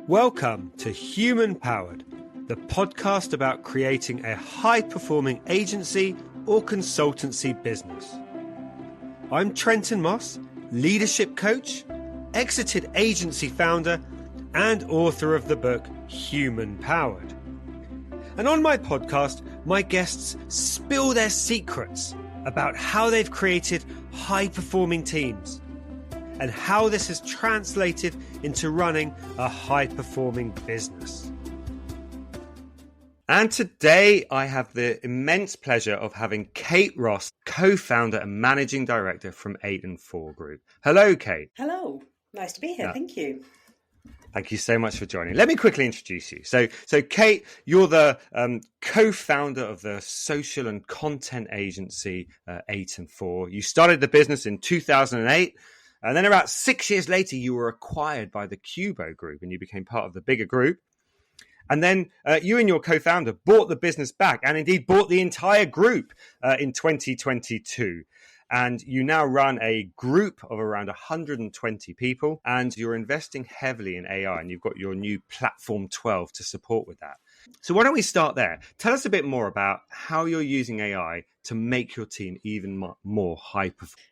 Welcome to Human Powered, the podcast about creating a high-performing agency or consultancy business. I'm Trenton Moss, leadership coach, exited agency founder, and author of the book Human Powered. And on my podcast, my guests spill their secrets about how they've created high-performing teams and how this has translated into running a high-performing business. And today I have the immense pleasure of having Kate Ross, co-founder and managing director from 8&4 Group. Hello, Kate. Hello. Nice to be here. Thank you. Thank you so much for joining. Let me quickly introduce you. So Kate, you're the co-founder of the social and content agency 8&4. You started the business in 2008. And then about 6 years later, you were acquired by the Cubo Group and you became part of the bigger group. And then you and your co-founder bought the business back and indeed bought the entire group in 2022. And you now run a group of around 120 people and you're investing heavily in AI and you've got your new platform 12 to support with that. So why don't we start there? Tell us a bit more about how you're using AI to make your team even more high performing.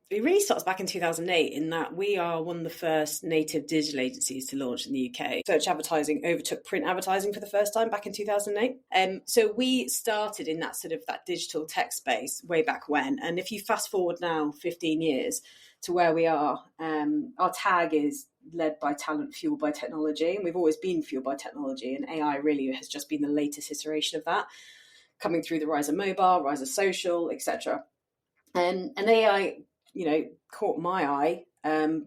It really starts back in 2008 in that we are one of the first native digital agencies to launch in the UK. Search advertising overtook print advertising for the first time back in 2008. So we started in that that digital tech space way back when. And if you fast forward now 15 years to where we are, our tag is led by talent, fueled by technology. And we've always been fueled by technology. And AI really has just been the latest iteration of that, coming through the rise of mobile, rise of social, etc. And AI caught my eye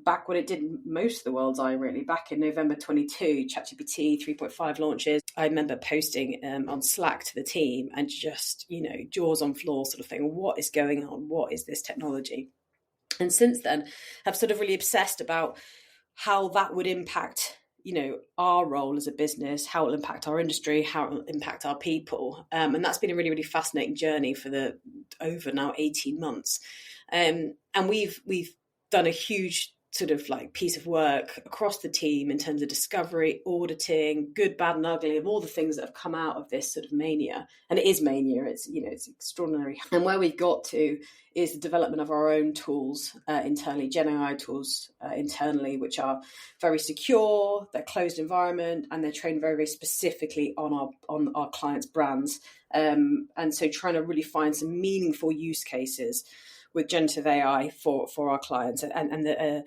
back when it did most of the world's eye, really. Back in November 22, ChatGPT 3.5 launches. I remember posting on Slack to the team and just, jaws on floor sort of thing. What is going on? What is this technology? And since then, I've sort of really obsessed about how that would impact our role as a business, how it will impact our industry, how it will impact our people. And that's been a really, really fascinating journey for the over now 18 months. And we've done a huge piece of work across the team in terms of discovery, auditing, good, bad and ugly of all the things that have come out of this sort of mania. And it is mania. It's, it's extraordinary. And where we've got to is the development of our own tools internally, Gen AI tools internally, which are very secure, they're closed environment, and they're trained very, very specifically on our clients' brands. And so trying to really find some meaningful use cases with generative AI for our clients. And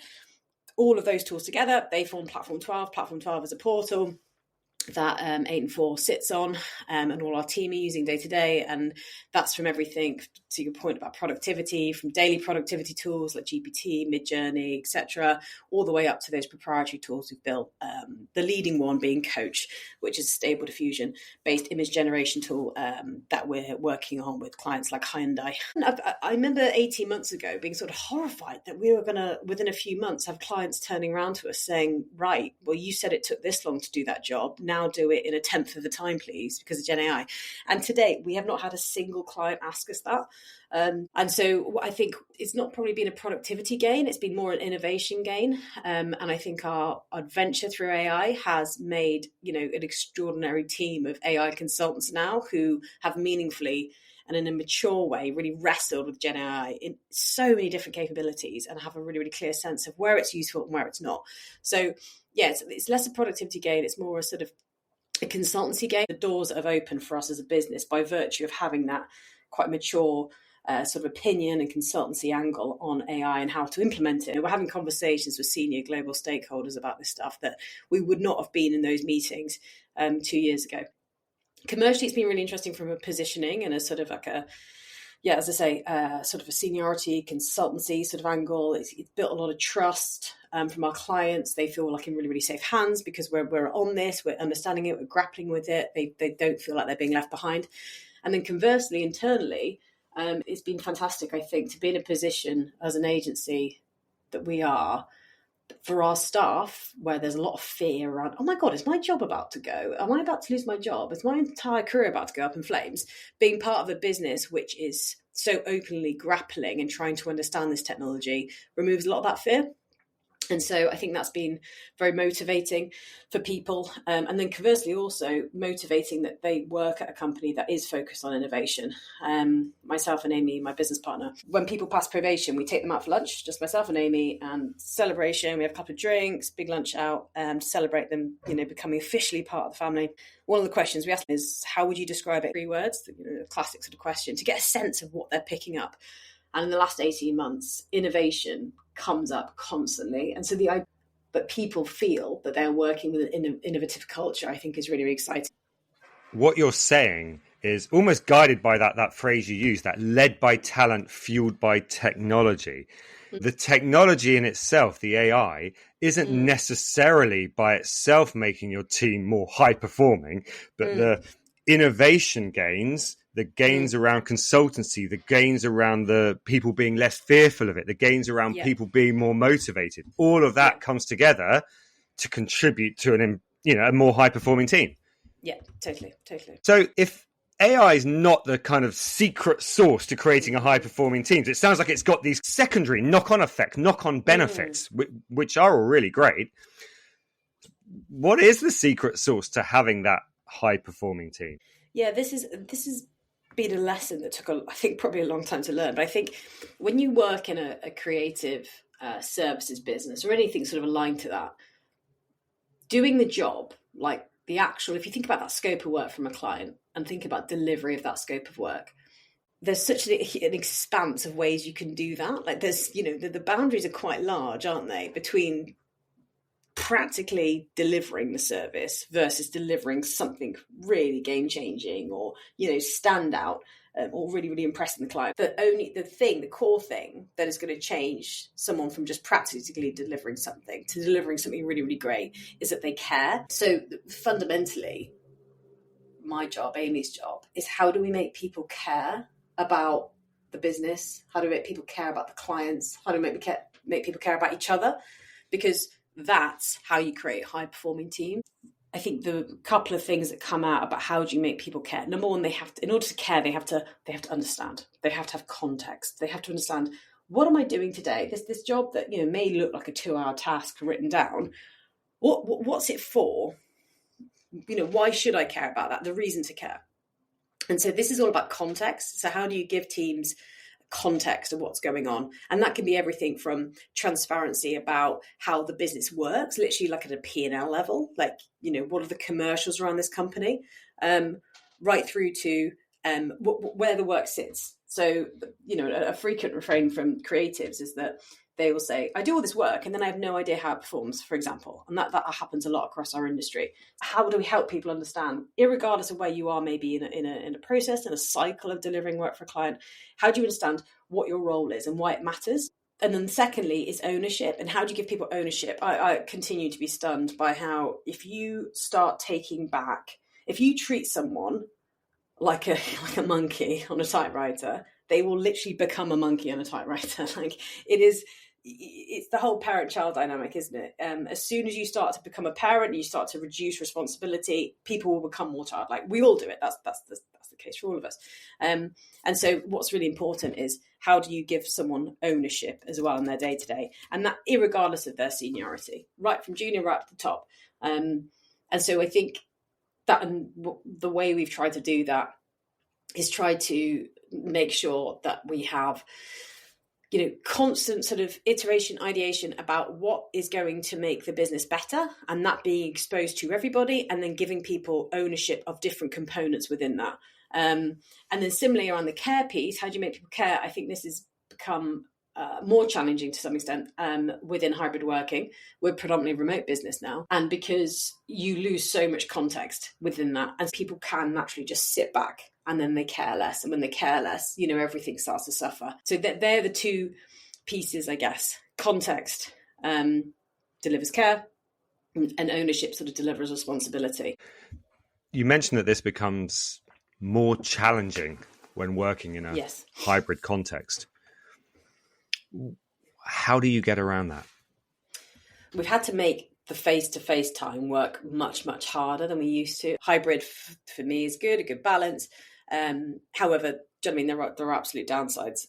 all of those tools together, they form Platform 12. Platform 12 is a portal that 8&4 sits on and all our team are using day to day. And that's from everything, to your point about productivity, from daily productivity tools like GPT, Midjourney, etc., all the way up to those proprietary tools we've built. The leading one being Coach, which is a stable diffusion-based image generation tool that we're working on with clients like Hyundai. I remember 18 months ago being sort of horrified that we were going to, within a few months, have clients turning around to us saying, right, well, you said it took this long to do that job. Now do it in a tenth of the time, please, because of Gen AI. And to date, we have not had a single client ask us that. And so I think it's not probably been a productivity gain. It's been more an innovation gain. And I think our adventure through AI has made, an extraordinary team of AI consultants now who have meaningfully and in a mature way really wrestled with Gen AI in so many different capabilities and have a really, really clear sense of where it's useful and where it's not. So yeah, it's less a productivity gain. It's more a consultancy gain. The doors have opened for us as a business by virtue of having that quite mature opinion and consultancy angle on AI and how to implement it. And we're having conversations with senior global stakeholders about this stuff that we would not have been in those meetings 2 years ago. Commercially, it's been really interesting from a positioning and a a seniority consultancy angle. It's built a lot of trust from our clients. They feel like in really, really safe hands because we're on this, we're understanding it, we're grappling with it. They don't feel like they're being left behind. And then conversely, internally, it's been fantastic, I think, to be in a position as an agency that we are for our staff, where there's a lot of fear around, oh my God, is my job about to go? Am I about to lose my job? Is my entire career about to go up in flames? Being part of a business which is so openly grappling and trying to understand this technology removes a lot of that fear. And so I think that's been very motivating for people. And then conversely, also motivating that they work at a company that is focused on innovation. Myself and Amy, my business partner, when people pass probation, we take them out for lunch, just myself and Amy, and celebration. We have a couple of drinks, big lunch out, to celebrate them, becoming officially part of the family. One of the questions we ask is, how would you describe it? 3 words, the classic sort of question, to get a sense of what they're picking up. And in the last 18 months, innovation comes up constantly. And so the idea that people feel that they're working with an innovative culture, I think is really, really exciting. What you're saying is almost guided by that phrase you use, that led by talent, fueled by technology. The technology in itself, the AI, isn't necessarily by itself making your team more high performing, but the innovation gains, the gains around consultancy, the gains around the people being less fearful of it, the gains around people being more motivated, all of that comes together to contribute to a more high performing team. Yeah, totally. So if AI is not the kind of secret sauce to creating a high performing team, it sounds like it's got these secondary knock-on effects, knock-on benefits, which are all really great. What is the secret sauce to having that high performing team? Yeah, this is been a lesson that took, I think, probably a long time to learn. But I think when you work in a creative services business or anything sort of aligned to that, doing the job, like the actual, if you think about that scope of work from a client and think about delivery of that scope of work, there's such an expanse of ways you can do that. Like there's, the boundaries are quite large, aren't they, between practically delivering the service versus delivering something really game-changing or, stand out or really, really impressing the client. But only the core thing that is going to change someone from just practically delivering something to delivering something really, really great is that they care. So fundamentally, my job, Amy's job, is how do we make people care about the business? How do we make people care about the clients? How do we make people care about each other? Because that's how you create a high-performing team. I think the couple of things that come out about how do you make people care. Number one, in order to care, they have to understand. They have to have context. They have to understand, what am I doing today? This job that may look like a 2-hour task written down. What's it for? Why should I care about that? The reason to care. And so this is all about context. So how do you give teams context of what's going on? And that can be everything from transparency about how the business works, literally like at a P&L level, like, what are the commercials around this company, right through to where the work sits. So, a frequent refrain from creatives is that they will say, I do all this work and then I have no idea how it performs, for example. And that happens a lot across our industry. How do we help people understand, irregardless of where you are, maybe in a process, in a cycle of delivering work for a client, how do you understand what your role is and why it matters? And then secondly is ownership. And how do you give people ownership? I continue to be stunned by how if you start taking back, if you treat someone like a monkey on a typewriter, they will literally become a monkey on a typewriter. It's the whole parent-child dynamic, isn't it? As soon as you start to become a parent, you start to reduce responsibility, people will become more childlike. We all do it. That's the case for all of us. And so what's really important is how do you give someone ownership as well in their day-to-day? And that irregardless of their seniority, right from junior right up to the top. And so I think that the way we've tried to do that is try to make sure that we have constant sort of iteration, ideation about what is going to make the business better, and that being exposed to everybody, and then giving people ownership of different components within that. And then similarly around the care piece, how do you make people care? I think this has become more challenging to some extent within hybrid working. We're predominantly a remote business now, and because you lose so much context within that, and people can naturally just sit back and then they care less. And when they care less, everything starts to suffer. So they're the two pieces, I guess. Context delivers care, and ownership sort of delivers responsibility. You mentioned that this becomes more challenging when working in a hybrid context. How do you get around that? We've had to make the face-to-face time work much, much harder than we used to. Hybrid for me is good, a good balance. However, do you know what I mean? There are absolute downsides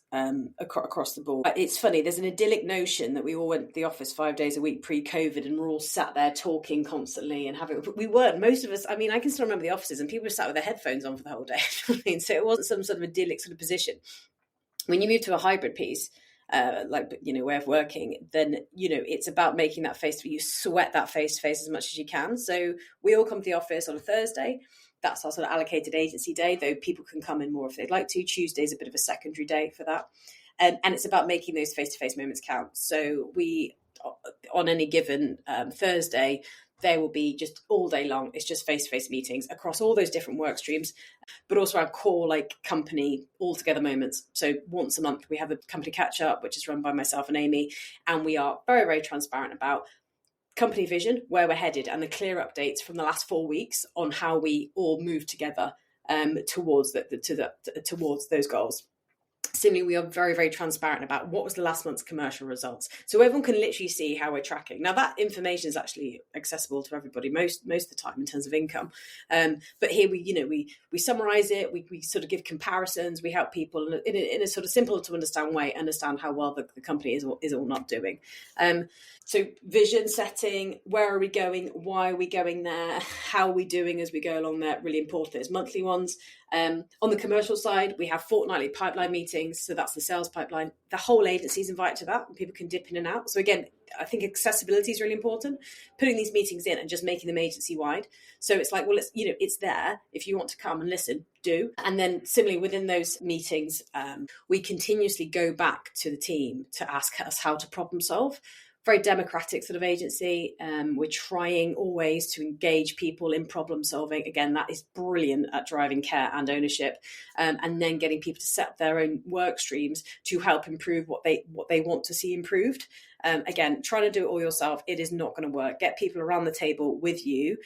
across the board. It's funny, there's an idyllic notion that we all went to the office 5 days a week pre-COVID and we're all sat there talking constantly and having, but we weren't. Most of us, I mean, I can still remember the offices and people were sat with their headphones on for the whole day. I mean, so it wasn't some sort of idyllic sort of position. When you move to a hybrid piece, way of working, then, it's about making that face-to-face, you sweat that face-to-face as much as you can. So we all come to the office on a Thursday. That's our sort of allocated agency day, though people can come in more if they'd like to. Tuesday's a bit of a secondary day for that. And it's about making those face-to-face moments count. So we, on any given Thursday, there will be just all day long. It's just face-to-face meetings across all those different work streams, but also our core company all-together moments. So once a month, we have a company catch-up, which is run by myself and Amy. And we are very, very transparent about company vision, where we're headed, and the clear updates from the last 4 weeks on how we all move together towards those goals. Similarly, we are very, very transparent about what was the last month's commercial results. So everyone can literally see how we're tracking. Now, that information is actually accessible to everybody most of the time in terms of income. But here we summarize it. We sort of give comparisons. We help people in a sort of simple to understand way, understand how well the company is or not doing. So vision setting, where are we going? Why are we going there? How are we doing as we go along there? Really important. There's monthly ones. On the commercial side, we have fortnightly pipeline meetings. So that's the sales pipeline. The whole agency is invited to that and people can dip in and out. So again, I think accessibility is really important. Putting these meetings in and just making them agency wide. So it's like, well, it's there. If you want to come and listen, do. And then similarly within those meetings, we continuously go back to the team to ask us how to problem solve. Very democratic sort of agency. We're trying always to engage people in problem solving. Again, that is brilliant at driving care and ownership, and then getting people to set up their own work streams to help improve what they want to see improved. Again, trying to do it all yourself, it is not going to work. Get people around the table with you.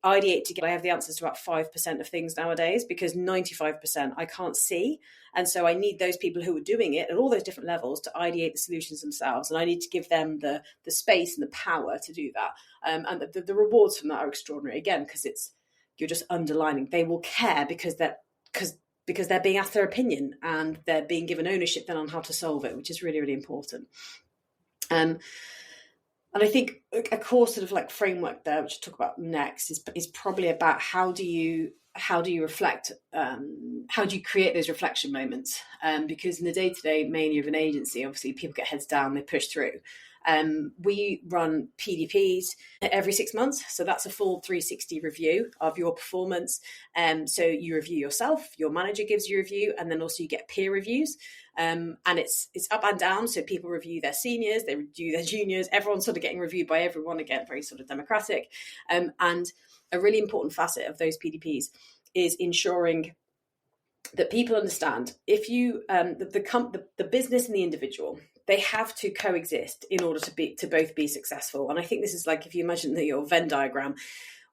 Ideate together. I have the answers to about 5% of things nowadays because 95% I can't see. And so I need those people who are doing it at all those different levels to ideate the solutions themselves. And I need to give them the space and the power to do that. And the rewards from that are extraordinary, again, because you're just underlining they will care because they're being asked their opinion and they're being given ownership then on how to solve it, which is really, really important. And I think a core sort of framework there, which I'll talk about next, is probably about how do you reflect, how do you create those reflection moments? Because in the day-to-day mania of an agency, obviously people get heads down, they push through. We run PDPs every 6 months. So that's a full 360 review of your performance. So you review yourself, your manager gives you a review, and then also you get peer reviews. And it's up and down. So people review their seniors, they review their juniors, everyone's sort of getting reviewed by everyone, again, very sort of democratic. And a really important facet of those PDPs is ensuring that people understand if you, the business and the individual, they have to coexist in order to both be successful. And I think this is like if you imagine your Venn diagram,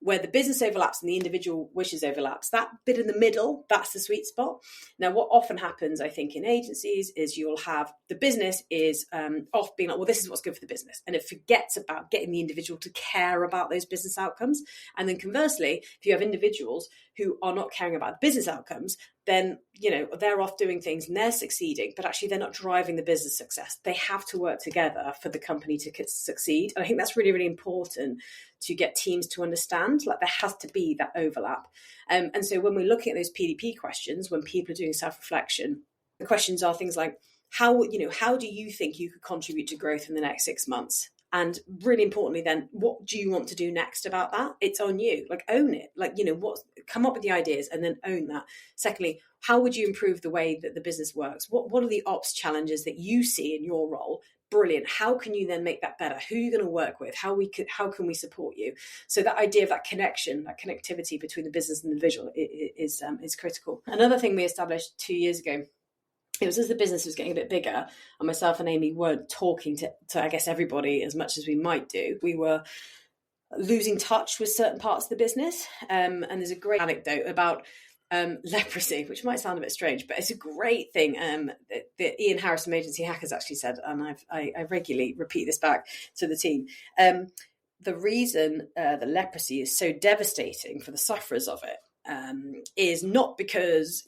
where the business overlaps and the individual wishes overlaps, that bit in the middle, that's the sweet spot. Now, what often happens, I think, in agencies is you'll have the business is off being like, well, this is what's good for the business. And it forgets about getting the individual to care about those business outcomes. And then conversely, if you have individuals who are not caring about the business outcomes, then, they're off doing things and they're succeeding, but actually they're not driving the business success. They have to work together for the company to succeed. And I think that's really, really important to get teams to understand, there has to be that overlap. And so when we're looking at those PDP questions, when people are doing self-reflection, the questions are things like, how do you think you could contribute to growth in the next 6 months? And really importantly, then, what do you want to do next about that? It's on you. Own it. Come up with the ideas and then own that. Secondly, how would you improve the way that the business works? What are the ops challenges that you see in your role? Brilliant. How can you then make that better? Who are you going to work with? How can we support you? So that idea of that connection, that connectivity between the business and the visual is critical. Another thing we established 2 years ago, it was as the business was getting a bit bigger and myself and Amy weren't talking to I guess, everybody as much as we might do. We were losing touch with certain parts of the business. And there's a great anecdote about leprosy, which might sound a bit strange, but it's a great thing that Ian Harris from Agency Hackers actually said, and I regularly repeat this back to the team. The reason that leprosy is so devastating for the sufferers of it is not because,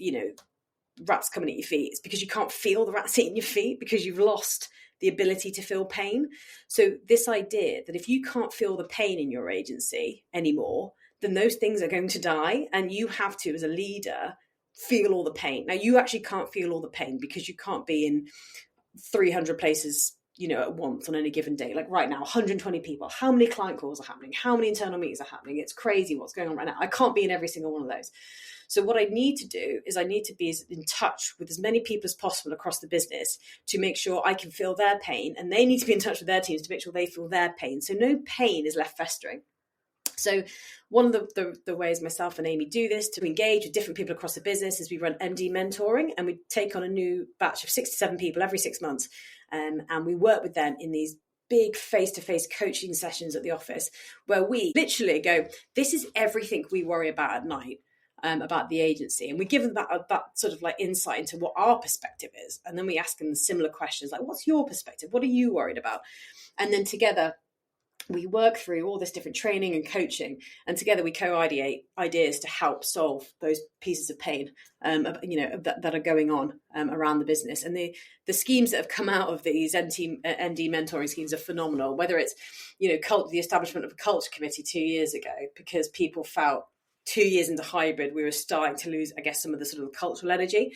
rats coming at your feet. It's because you can't feel the rats eating your feet because you've lost the ability to feel pain. So this idea that if you can't feel the pain in your agency anymore, then those things are going to die. And you have to, as a leader, feel all the pain. Now, you actually can't feel all the pain because you can't be in 300 places, at once on any given day. Like right now, 120 people. How many client calls are happening? How many internal meetings are happening? It's crazy what's going on right now. I can't be in every single one of those. So what I need to do is I need to be in touch with as many people as possible across the business to make sure I can feel their pain, and they need to be in touch with their teams to make sure they feel their pain. So no pain is left festering. So one of the ways myself and Amy do this to engage with different people across the business is we run MD mentoring, and we take on a new batch of 6 to 7 people every 6 months. And we work with them in these big face-to-face coaching sessions at the office where we literally go, this is everything we worry about at night. About the agency, and we give them that sort of like insight into what our perspective is, and then we ask them similar questions like, what's your perspective, what are you worried about? And then together we work through all this different training and coaching, and together we co-ideate ideas to help solve those pieces of pain that are going on around the business. And the schemes that have come out of these MD mentoring schemes are phenomenal, whether it's the establishment of a culture committee 2 years ago because people felt 2 years into hybrid, we were starting to lose, I guess, some of the sort of cultural energy,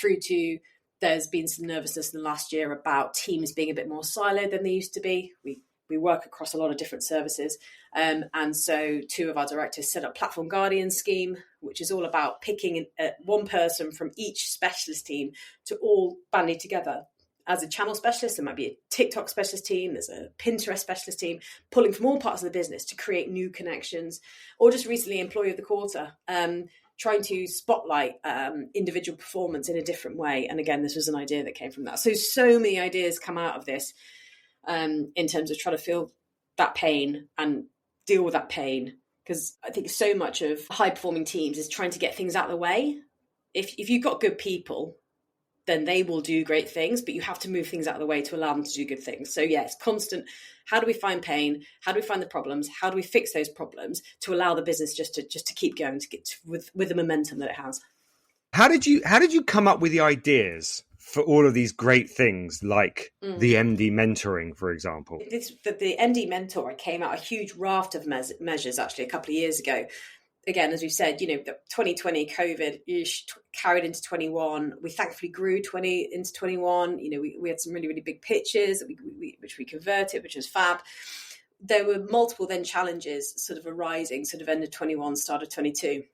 through to there's been some nervousness in the last year about teams being a bit more siloed than they used to be. We work across a lot of different services. And so 2 of our directors set up Platform Guardian scheme, which is all about picking one person from each specialist team to all bandy together. As a channel specialist, there might be a TikTok specialist team, there's a Pinterest specialist team, pulling from all parts of the business to create new connections. Or just recently, Employee of the Quarter, trying to spotlight individual performance in a different way. And again, this was an idea that came from that. So many ideas come out of this in terms of trying to feel that pain and deal with that pain. Because I think so much of high-performing teams is trying to get things out of the way. If you've got good people, then they will do great things, but you have to move things out of the way to allow them to do good things. So yeah, it's constant. How do we find pain? How do we find the problems? How do we fix those problems to allow the business just to keep going, to get with the momentum that it has? How did you come up with the ideas for all of these great things like the MD mentoring, for example? The MD mentor came out a huge raft of measures actually a couple of years ago. Again, as we've said, the 2020 COVID carried into 21. We thankfully grew 20 into 21. We had some really, really big pitches which we converted, which was fab. There were multiple then challenges sort of arising, sort of end of 21, start of 22.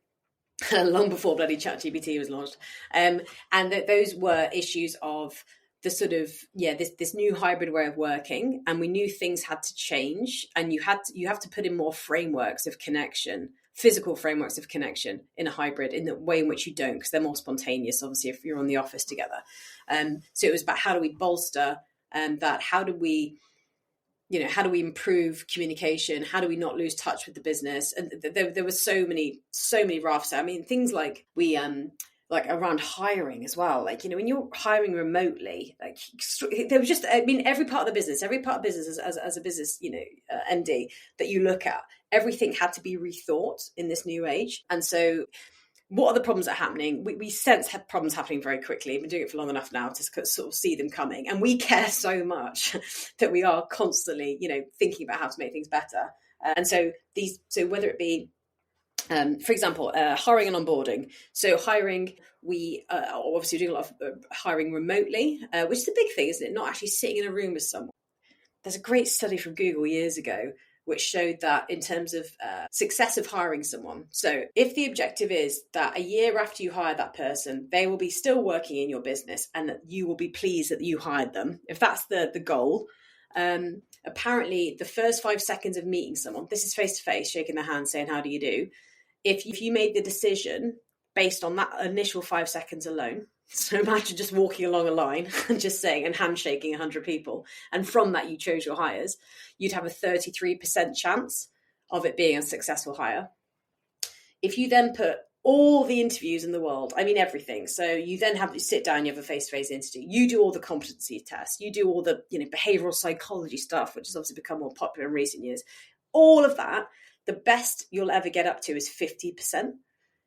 Long before bloody ChatGPT was launched. And those were issues of the sort of, this new hybrid way of working. And we knew things had to change, and you have to put in more frameworks of connection, physical frameworks of connection in a hybrid, in the way in which you don't, because they're more spontaneous, obviously, if you're on the office together. So it was about how do we bolster that? How do we improve communication? How do we not lose touch with the business? And there were so many rafts. I mean, things like we like around hiring as well. Like, when you're hiring remotely, like there was just, every part of the business as a business, MD that you look at, everything had to be rethought in this new age. And so what are the problems that are happening? We sense problems happening very quickly. We've been doing it for long enough now to sort of see them coming. And we care so much that we are constantly, thinking about how to make things better. And so whether it be, for example, hiring and onboarding. So hiring, we are obviously doing a lot of hiring remotely, which is a big thing, isn't it? Not actually sitting in a room with someone. There's a great study from Google years ago which showed that in terms of success of hiring someone. So if the objective is that a year after you hire that person, they will be still working in your business and that you will be pleased that you hired them, if that's the goal, apparently the first 5 seconds of meeting someone, this is face-to-face, shaking their hand, saying, how do you do? If you made the decision based on that initial 5 seconds alone, so imagine just walking along a line and just saying and handshaking 100 people, and from that you chose your hires, you'd have a 33% chance of it being a successful hire. If you then put all the interviews in the world, everything, so you then have to sit down, you have a face-to-face interview, you do all the competency tests, you do all the behavioral psychology stuff, which has obviously become more popular in recent years, all of that, the best you'll ever get up to is 50%.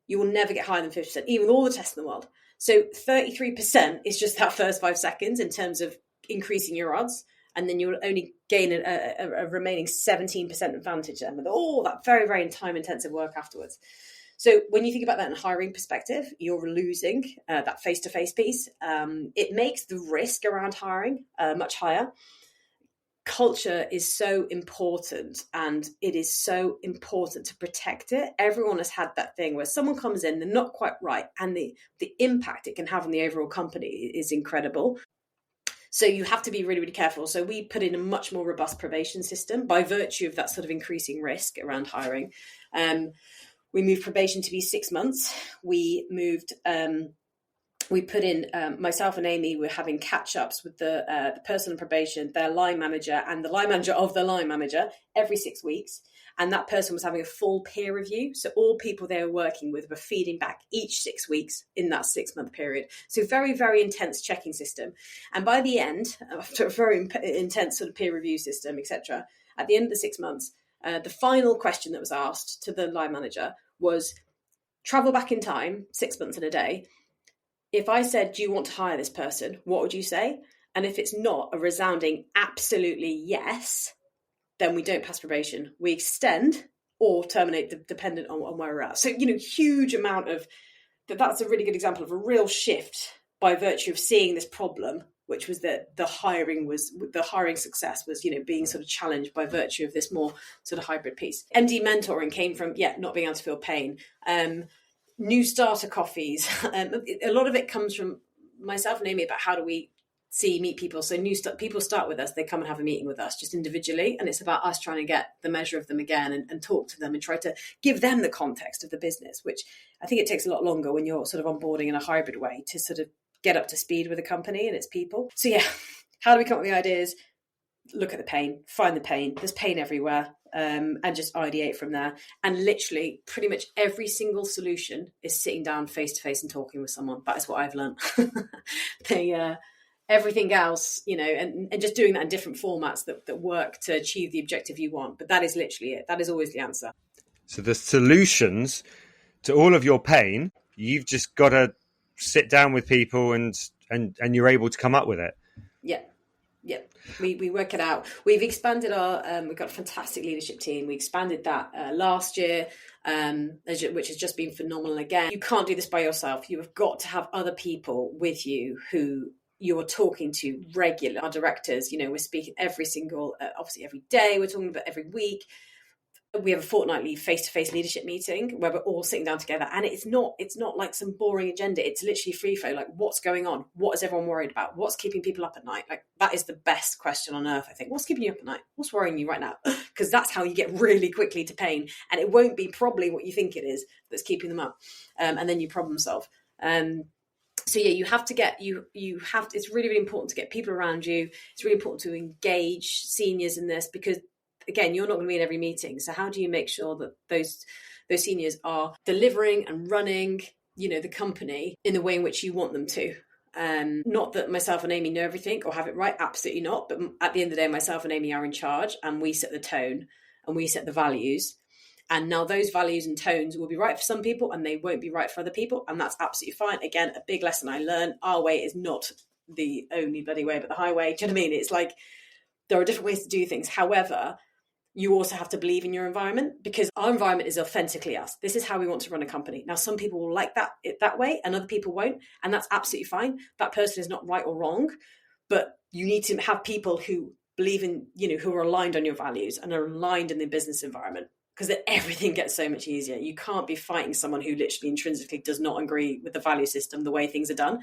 you will never get higher than 50%, even with all the tests in the world. So 33% is just that first 5 seconds in terms of increasing your odds. And then you'll only gain a remaining 17% advantage then with all that very, very time-intensive work afterwards. So when you think about that in a hiring perspective, you're losing that face-to-face piece. It makes the risk around hiring much higher. Culture is so important, and it is so important to protect it. Everyone has had that thing where someone comes in, they're not quite right, and the impact it can have on the overall company is incredible. So you have to be really, really careful. So we put in a much more robust probation system by virtue of that sort of increasing risk around hiring. We moved probation to be 6 months. We put in, myself and Amy were having catch-ups with the person on probation, their line manager, and the line manager of the line manager every 6 weeks. And that person was having a full peer review. So all people they were working with were feeding back each 6 weeks in that 6-month period. So very, very intense checking system. And by the end, after a very intense sort of peer review system, etc., at the end of the 6 months, the final question that was asked to the line manager was, travel back in time, 6 months in a day. If I said, do you want to hire this person? What would you say? And if it's not a resounding absolutely yes, then we don't pass probation. We extend or terminate dependent on where we're at. So, huge amount of that's a really good example of a real shift by virtue of seeing this problem, which was that the hiring success was, being sort of challenged by virtue of this more sort of hybrid piece. MD mentoring came from, not being able to feel pain. New starter coffees. A lot of it comes from myself and Amy about how do we meet people. So people start with us, they come and have a meeting with us just individually. And it's about us trying to get the measure of them again and talk to them and try to give them the context of the business, which I think it takes a lot longer when you're sort of onboarding in a hybrid way to sort of get up to speed with a company and its people. So how do we come up with the ideas? Look at the pain, find the pain. There's pain everywhere. And just ideate from there. And literally pretty much every single solution is sitting down face to face and talking with someone. That is what I've learned. Everything else, and just doing that in different formats that work to achieve the objective you want. But that is literally it. That is always the answer. So the solutions to all of your pain, you've just got to sit down with people and you're able to come up with it. Yeah. Yeah, we work it out. We've expanded we've got a fantastic leadership team. We expanded that last year, which has just been phenomenal again. You can't do this by yourself. You have got to have other people with you who you're talking to regularly. Our directors, we're speaking every single, obviously every day, we're talking about every week. We have a fortnightly face-to-face leadership meeting where we're all sitting down together, and it's not like some boring agenda. It's literally free flow. Like, what's going on? What is everyone worried about? What's keeping people up at night? Like, that is the best question on earth, I think. What's keeping you up at night? What's worrying you right now? Because that's how you get really quickly to pain, and it won't be probably what you think it is that's keeping them up, and then you problem solve. So you have to it's really, really important to get people around you. It's really important to engage seniors in this because, again, you're not going to be in every meeting. So how do you make sure that those seniors are delivering and running, the company in the way in which you want them to? Not that myself and Amy know everything or have it right, absolutely not. But at the end of the day, myself and Amy are in charge, and we set the tone and we set the values. And now those values and tones will be right for some people and they won't be right for other people. And that's absolutely fine. Again, a big lesson I learned, our way is not the only bloody way, but the highway. Do you know what I mean? It's like there are different ways to do things. However, you also have to believe in your environment because our environment is authentically us. This is how we want to run a company. Now, some people will like that way and other people won't. And that's absolutely fine. That person is not right or wrong, but you need to have people who believe in, who are aligned on your values and are aligned in the business environment. Because then everything gets so much easier. You can't be fighting someone who literally intrinsically does not agree with the value system, the way things are done.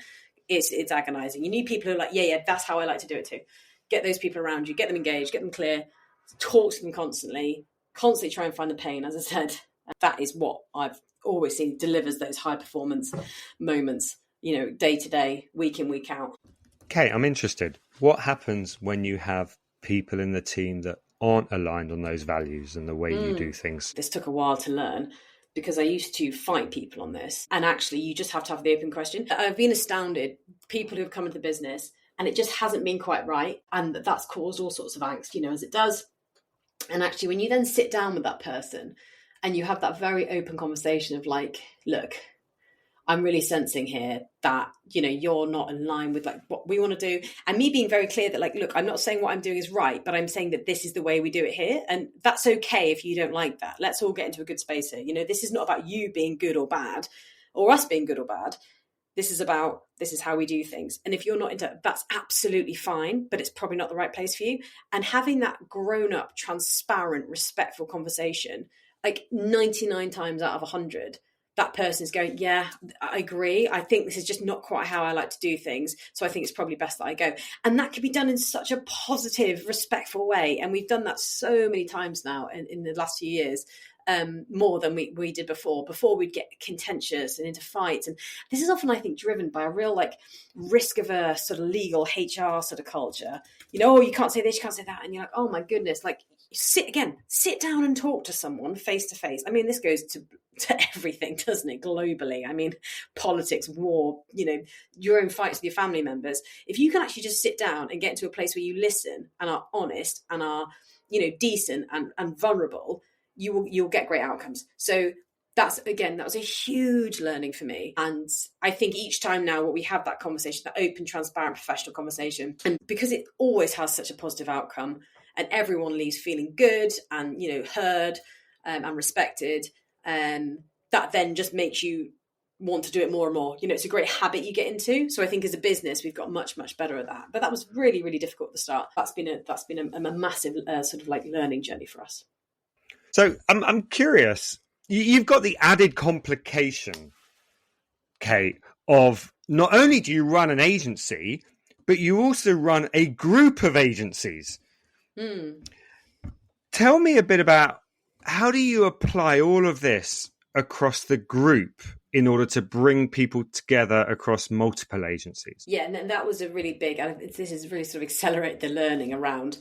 It's agonizing. You need people who are like, yeah, that's how I like to do it too. Get those people around you, get them engaged, get them clear, talk to them constantly try and find the pain. As I said, that is what I've always seen delivers those high performance moments, day to day, week in, week out. Okay, I'm interested. What happens when you have people in the team that aren't aligned on those values and the way you do things? This took a while to learn because I used to fight people on this. And actually, you just have to have the open question. I've been astounded, people who have come into the business and it just hasn't been quite right. And that's caused all sorts of angst, as it does. And actually, when you then sit down with that person and you have that very open conversation of like, look, I'm really sensing here that, you're not in line with like what we want to do. And me being very clear that like, look, I'm not saying what I'm doing is right, but I'm saying that this is the way we do it here. And that's okay if you don't like that. Let's all get into a good space here. This is not about you being good or bad or us being good or bad. This is how we do things. And if you're not into it, that's absolutely fine, but it's probably not the right place for you. And having that grown up, transparent, respectful conversation, like 99 times out of 100, that person is going, yeah, I agree. I think this is just not quite how I like to do things. So I think it's probably best that I go. And that can be done in such a positive, respectful way. And we've done that so many times now in the last few years, more than we did before. Before we'd get contentious and into fights. And this is often, I think, driven by a real like risk averse sort of legal HR sort of culture. Oh, you can't say this, you can't say that. And you're like, oh my goodness, like sit down and talk to someone face to face. I mean, this goes to everything, doesn't it, globally? I mean, politics, war, your own fights with your family members. If you can actually just sit down and get into a place where you listen and are honest and are, decent and vulnerable, you'll get great outcomes. So that was a huge learning for me. And I think each time now what we have that conversation, that open, transparent, professional conversation, and because it always has such a positive outcome and everyone leaves feeling good and, heard and respected, that then just makes you want to do it more and more. It's a great habit you get into. So I think as a business, we've got much, much better at that. But that was really, really difficult at the start. That's been a massive sort of like learning journey for us. So I'm curious, you've got the added complication, Kate, of not only do you run an agency, but you also run a group of agencies. Tell me a bit about how do you apply all of this across the group in order to bring people together across multiple agencies? Yeah, and that was a really big, this is really sort of accelerate the learning around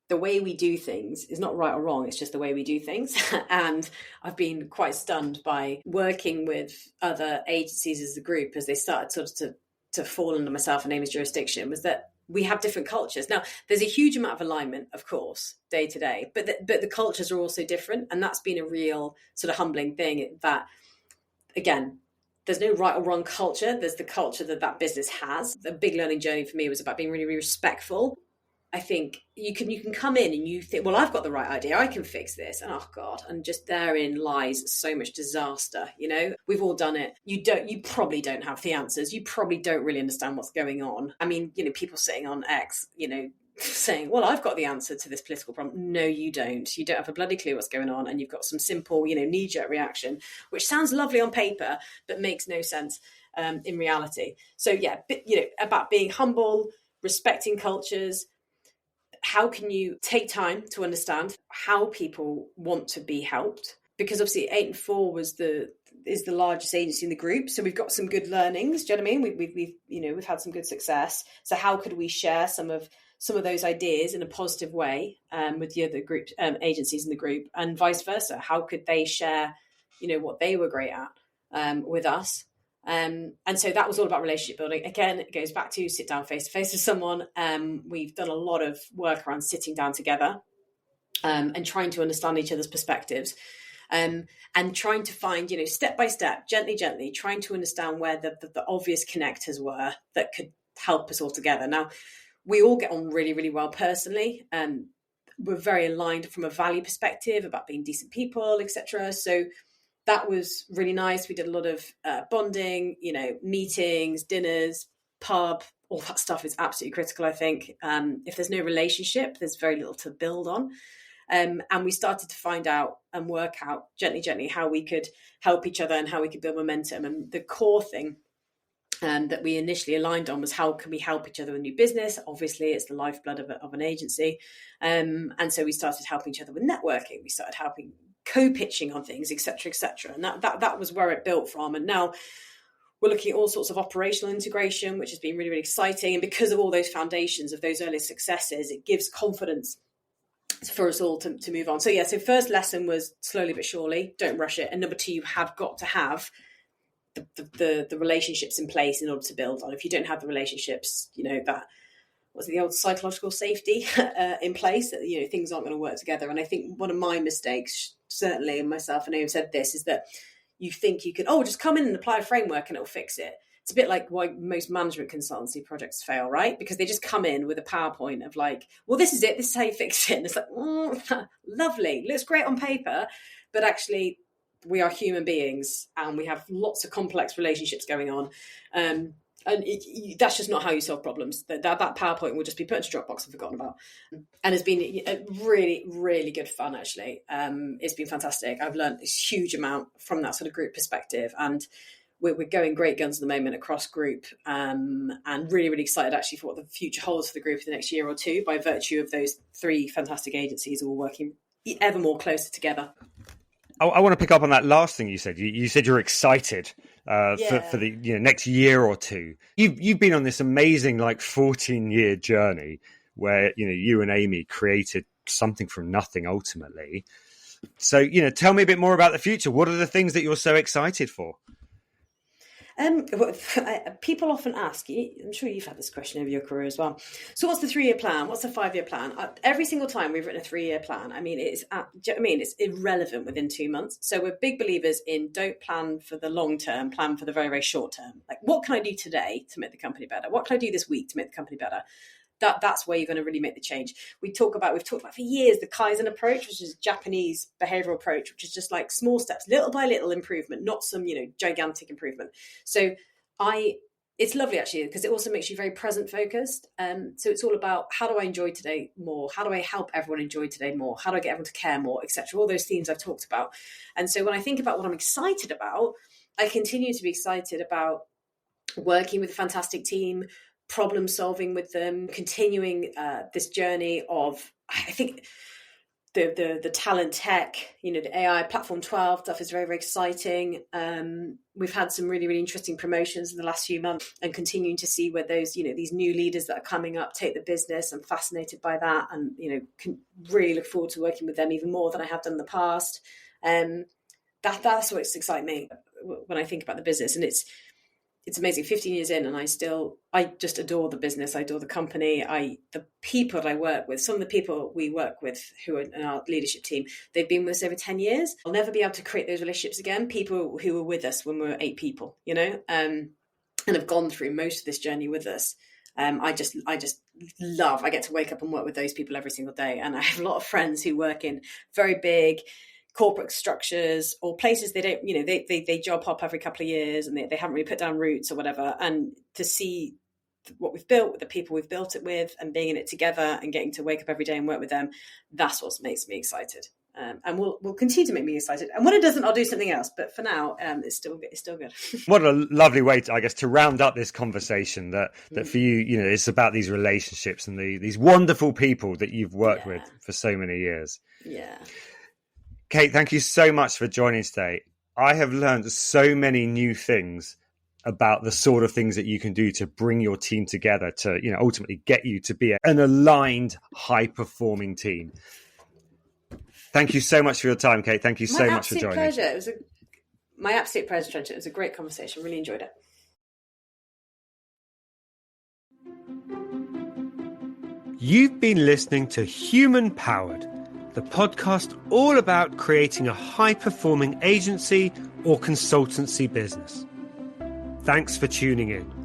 the way we do things is not right or wrong. It's just the way we do things. And I've been quite stunned by working with other agencies as a group as they started sort of to fall under myself and Amy's jurisdiction, was that we have different cultures. Now, there's a huge amount of alignment, of course, day to day, but the cultures are also different. And that's been a real sort of humbling thing that, again, there's no right or wrong culture. There's the culture that business has. The big learning journey for me was about being really, really respectful. I think you can come in and you think, well, I've got the right idea. I can fix this. And oh God, and just therein lies so much disaster. We've all done it. You probably don't have the answers. You probably don't really understand what's going on. I mean, people sitting on X, saying, well, I've got the answer to this political problem. No, you don't. You don't have a bloody clue what's going on. And you've got some simple, knee-jerk reaction, which sounds lovely on paper, but makes no sense in reality. So yeah, about being humble, respecting cultures. How can you take time to understand how people want to be helped? Because obviously 8&4 is the largest agency in the group. So we've got some good learnings. Do you know what I mean? We've had some good success. So how could we share some of those ideas in a positive way with the other group agencies in the group, and vice versa? How could they share, what they were great at with us? And so that was all about relationship building. Again, it goes back to sit down face to face with someone. We've done a lot of work around sitting down together and trying to understand each other's perspectives, and trying to find, step by step, gently, trying to understand where the obvious connectors were that could help us all together. Now, we all get on really, really well personally. We're very aligned from a value perspective about being decent people, etc. So that was really nice. We did a lot of bonding, meetings, dinners, pub, all that stuff is absolutely critical, I think. If there's no relationship, there's very little to build on. And we started to find out and work out gently how we could help each other and how we could build momentum. And the core thing that we initially aligned on was how can we help each other with new business? Obviously, it's the lifeblood of an agency. And so we started helping each other with networking. We started helping co-pitching on things, etc. And that was where it built from. And now we're looking at all sorts of operational integration, which has been really, really exciting. And because of all those foundations of those early successes, it gives confidence for us all to move on. So yeah, so first lesson was slowly but surely, don't rush it. And number two, you have got to have the relationships in place in order to build on. If you don't have the relationships, that was the old psychological safety in place, that things aren't going to work together. And I think one of my mistakes certainly, and myself and I have said this, is that you think you can, just come in and apply a framework and it'll fix it. It's a bit like why most management consultancy projects fail, right? Because they just come in with a PowerPoint of like, well, this is it. This is how you fix it. And it's like, lovely. Looks great on paper. But actually, we are human beings and we have lots of complex relationships going on. And that's just not how you solve problems. That PowerPoint will just be put into Dropbox and forgotten about. And it's been a really, really good fun, actually. It's been fantastic. I've learned a huge amount from that sort of group perspective. And we're going great guns at the moment across group, and really, really excited actually for what the future holds for the group for the next year or two by virtue of those 3 fantastic agencies all working ever more closer together. I want to pick up on that last thing you said. You said you're excited for the next year or two. You've been on this amazing 14-year journey where you and Amy created something from nothing ultimately. So tell me a bit more about the future. What are the things that you're so excited for? People often ask you, I'm sure you've had this question over your career as well. So what's the 3-year plan? What's the 5-year plan? Every single time we've written a 3-year plan, it's irrelevant within 2 months. So we're big believers in don't plan for the long term, plan for the very, very short term. Like, what can I do today to make the company better? What can I do this week to make the company better? That's where you're going to really make the change. We've talked about for years the Kaizen approach, which is a Japanese behavioral approach, which is just like small steps, little by little improvement, not some gigantic improvement. So it's lovely actually because it also makes you very present focused. So it's all about how do I enjoy today more? How do I help everyone enjoy today more? How do I get everyone to care more, etc. All those themes I've talked about. And so when I think about what I'm excited about, I continue to be excited about working with a fantastic team, problem solving with them, continuing this journey of, I think the talent tech, the AI platform 12 stuff is very, very exciting. We've had some really, really interesting promotions in the last few months and continuing to see where those, these new leaders that are coming up take the business. I'm fascinated by that and, can really look forward to working with them even more than I have done in the past. That's what excites me when I think about the business. And it's amazing. 15 years in, and I just adore the business. I adore the company. The people that I work with, some of the people we work with who are in our leadership team, they've been with us over 10 years. I'll never be able to create those relationships again. People who were with us when we were 8 people, and have gone through most of this journey with us. I just love, I get to wake up and work with those people every single day. And I have a lot of friends who work in very big corporate structures or places they don't, they job hop every couple of years and they haven't really put down roots or whatever. And to see what we've built with the people we've built it with and being in it together and getting to wake up every day and work with them, that's what makes me excited. And will continue to make me excited. And when it doesn't, I'll do something else. But for now, it's still good. What a lovely way to round up this conversation that for you, it's about these relationships and these wonderful people that you've worked with for so many years. Yeah. Kate, thank you so much for joining today. I have learned so many new things about the sort of things that you can do to bring your team together to, ultimately get you to be an aligned, high-performing team. Thank you so much for your time, Kate. Thank you so much for joining. Pleasure. It was my absolute pleasure. It was a great conversation. Really enjoyed it. You've been listening to Human Powered, the podcast all about creating a high-performing agency or consultancy business. Thanks for tuning in.